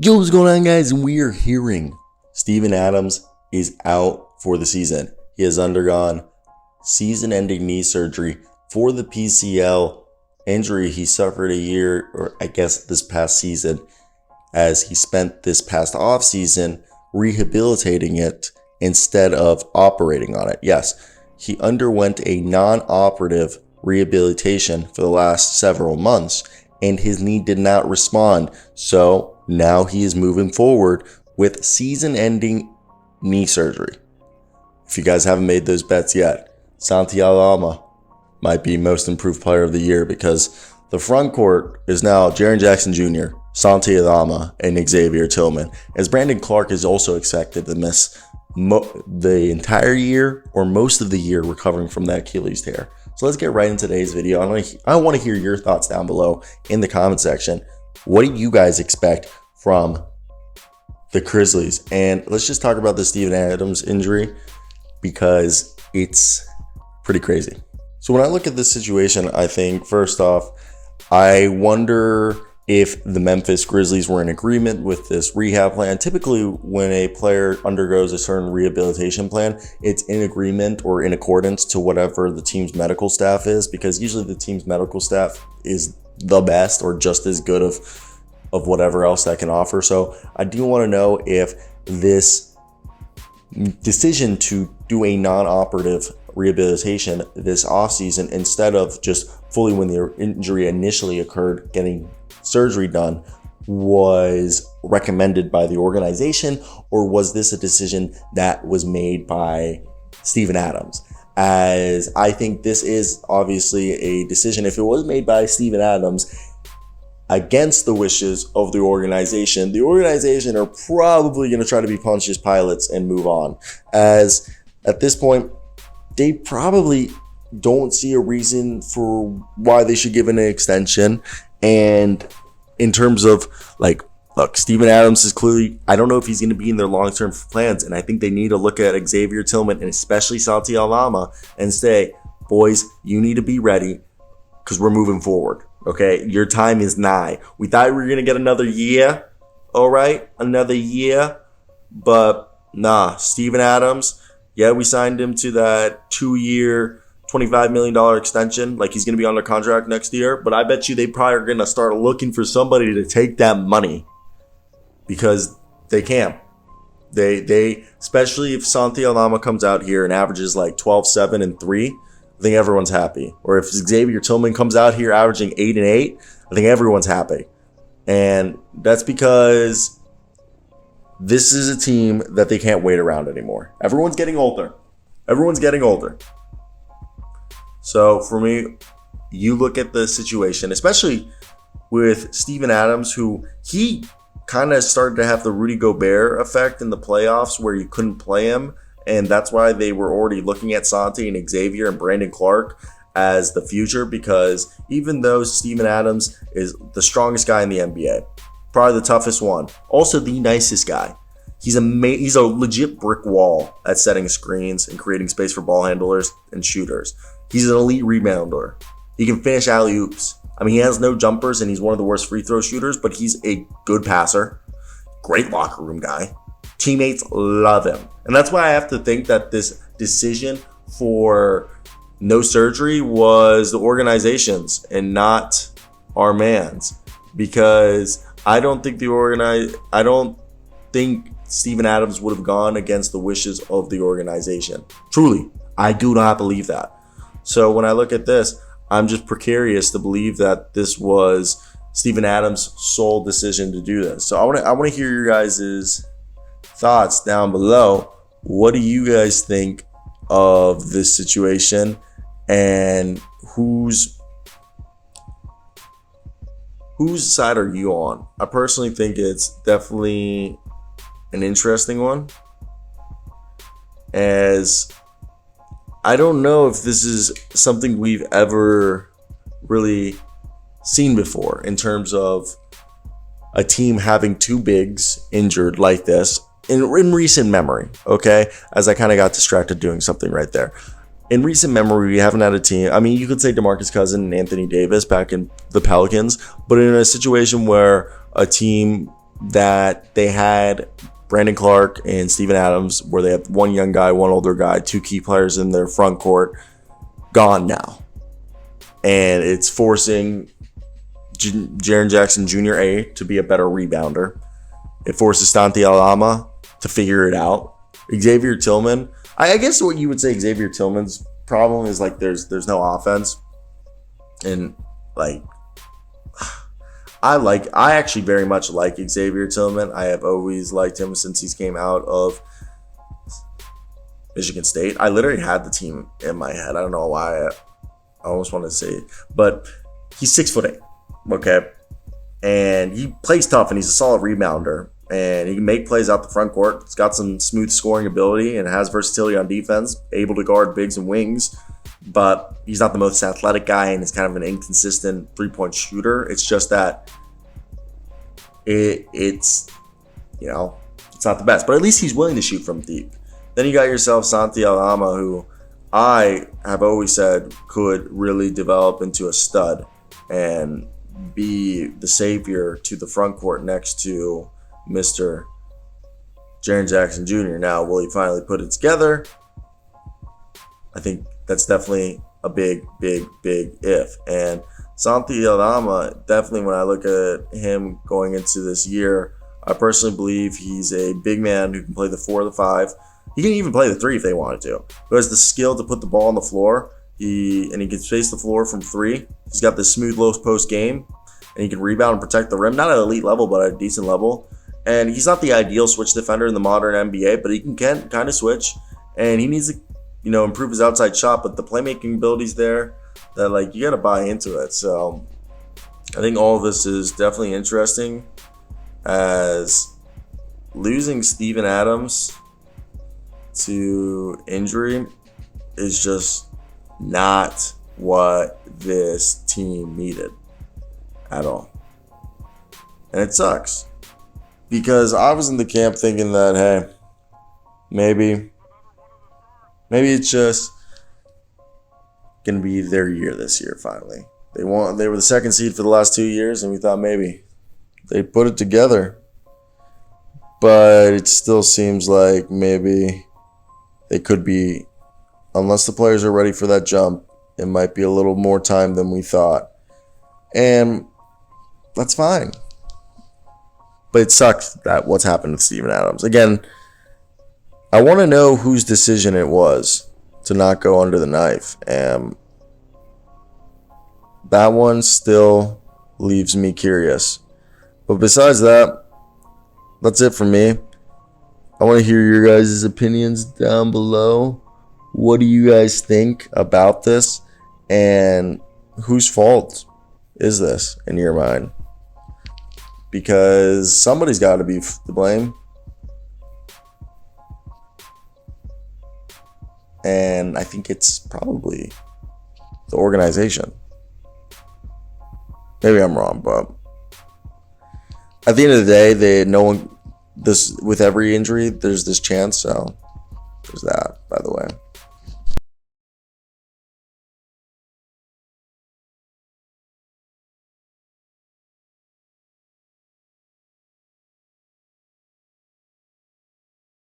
Yo, what's going on, guys? And we are hearing Steven Adams is out for the season. He has undergone season-ending knee surgery for the PCL injury he suffered a year, or I guess this past season, as he spent this past offseason rehabilitating it instead of operating on it. Yes, he underwent a non-operative rehabilitation for the last several months, and his knee did not respond. So now he is moving forward with season-ending knee surgery. If you guys haven't made those bets yet, Santi Alama might be most improved player of the year, because the front court is now Jaren Jackson Jr., Santi Alama, and Xavier Tillman, as Brandon Clark is also expected to miss the entire year or most of the year recovering from that Achilles tear. So let's get right into today's video. I want to hear your thoughts down below in the comment section. What do you guys expect from the Grizzlies? And let's just talk about the Steven Adams injury, because it's pretty crazy. So when I look at this situation, I think first off, I wonder if the Memphis Grizzlies were in agreement with this rehab plan. Typically, when a player undergoes a certain rehabilitation plan, it's in agreement or in accordance to whatever the team's medical staff is, because usually the team's medical staff is the best or just as good of whatever else that can offer. So I do want to know if this decision to do a non-operative rehabilitation this offseason, instead of just fully when the injury initially occurred, getting surgery done, was recommended by the organization, or was this a decision that was made by Steven Adams? As I think this is obviously a decision, if it was made by Steven Adams against the wishes of the organization are probably going to try to be Pontius Pilates and move on, as at this point they probably don't see a reason for why they should give an extension. And in terms of, like, look, Steven Adams is clearly, I don't know if he's going to be in their long-term plans, and I think they need to look at Xavier Tillman and especially Santi Alama and say, boys, you need to be ready, because we're moving forward. Okay, your time is nigh. We thought we were going to get another year, all right, another year, but nah, Steven Adams, yeah, we signed him to that 2-year, $25 million extension, like he's going to be under contract next year, but I bet you they probably are going to start looking for somebody to take that money, because they can't. They especially if Santi Alama comes out here and averages like 12, 7, and 3, I think everyone's happy. Or if Xavier Tillman comes out here averaging 8 and 8, I think everyone's happy. And that's because this is a team that they can't wait around anymore. Everyone's getting older. So for me, you look at the situation, especially with Steven Adams, who he kind of started to have the Rudy Gobert effect in the playoffs, where you couldn't play him. And that's why they were already looking at Santi and Xavier and Brandon Clark as the future, because even though Steven Adams is the strongest guy in the NBA, probably the toughest one, also the nicest guy, he's a legit brick wall at setting screens and creating space for ball handlers and shooters. He's an elite rebounder. He can finish alley-oops. I mean, he has no jumpers and he's one of the worst free throw shooters, but he's a good passer. Great locker room guy. Teammates love him. And that's why I have to think that this decision for no surgery was the organization's and not our man's, because I don't think Steven Adams would have gone against the wishes of the organization. Truly, I do not believe that. So when I look at this, I'm just precarious to believe that this was Steven Adams' sole decision to do this. So I want to hear your guys' thoughts down below. What do you guys think of this situation, and whose side are you on? I personally think it's definitely an interesting one, as I don't know if this is something we've ever really seen before, in terms of a team having two bigs injured like this in recent memory, okay? As I kind of got distracted doing something right there. In recent memory, we haven't had a team. I mean, you could say DeMarcus Cousins and Anthony Davis back in the Pelicans, but in a situation where a team that they had Brandon Clark and Steven Adams, where they have one young guy, one older guy, two key players in their front court, gone now. And it's forcing Jaren Jackson Jr. A to be a better rebounder. It forces Santi Aldama to figure it out. Xavier Tillman, I guess what you would say Xavier Tillman's problem is like there's no offense. And like I actually very much like Xavier Tillman. I have always liked him since he came out of Michigan State. I literally had the team in my head. I don't know why. I almost wanted to say it. But he's 6'8", okay? And he plays tough, and he's a solid rebounder. And he can make plays out the front court. He's got some smooth scoring ability and has versatility on defense, able to guard bigs and wings. But he's not the most athletic guy, and he's kind of an inconsistent three-point shooter. It's just that it's not the best. But at least he's willing to shoot from deep. Then you got yourself Santi Aldama, who I have always said could really develop into a stud and be the savior to the front court next to Mr. Jaren Jackson Jr. Now, will he finally put it together? I think that's definitely a big if. And Santi Aldama, definitely when I look at him going into this year, I personally believe he's a big man who can play the 4 or the 5. He can even play the 3 if they wanted to. Who has the skill to put the ball on the floor. He can space the floor from 3. He's got this smooth low post game, and he can rebound and protect the rim. Not at an elite level, but at a decent level. And he's not the ideal switch defender in the modern NBA, but he can kind of switch. And he needs to, improve his outside shot. But the playmaking ability's there that you got to buy into it. So I think all of this is definitely interesting. As losing Steven Adams to injury is just not what this team needed at all. And it sucks. Because I was in the camp thinking that, hey, maybe it's just going to be their year this year finally. They were the second seed for the last 2 years, and we thought maybe they put it together. But it still seems like maybe they could be, unless the players are ready for that jump, it might be a little more time than we thought. And that's fine. But it sucks that what's happened with Steven Adams. Again, I want to know whose decision it was to not go under the knife. And that one still leaves me curious. But besides that, that's it for me. I want to hear your guys' opinions down below. What do you guys think about this? And whose fault is this in your mind? Because somebody's got to be to blame. And I think it's probably the organization. Maybe I'm wrong, but at the end of the day, with every injury, there's this chance. So there's that, by the way.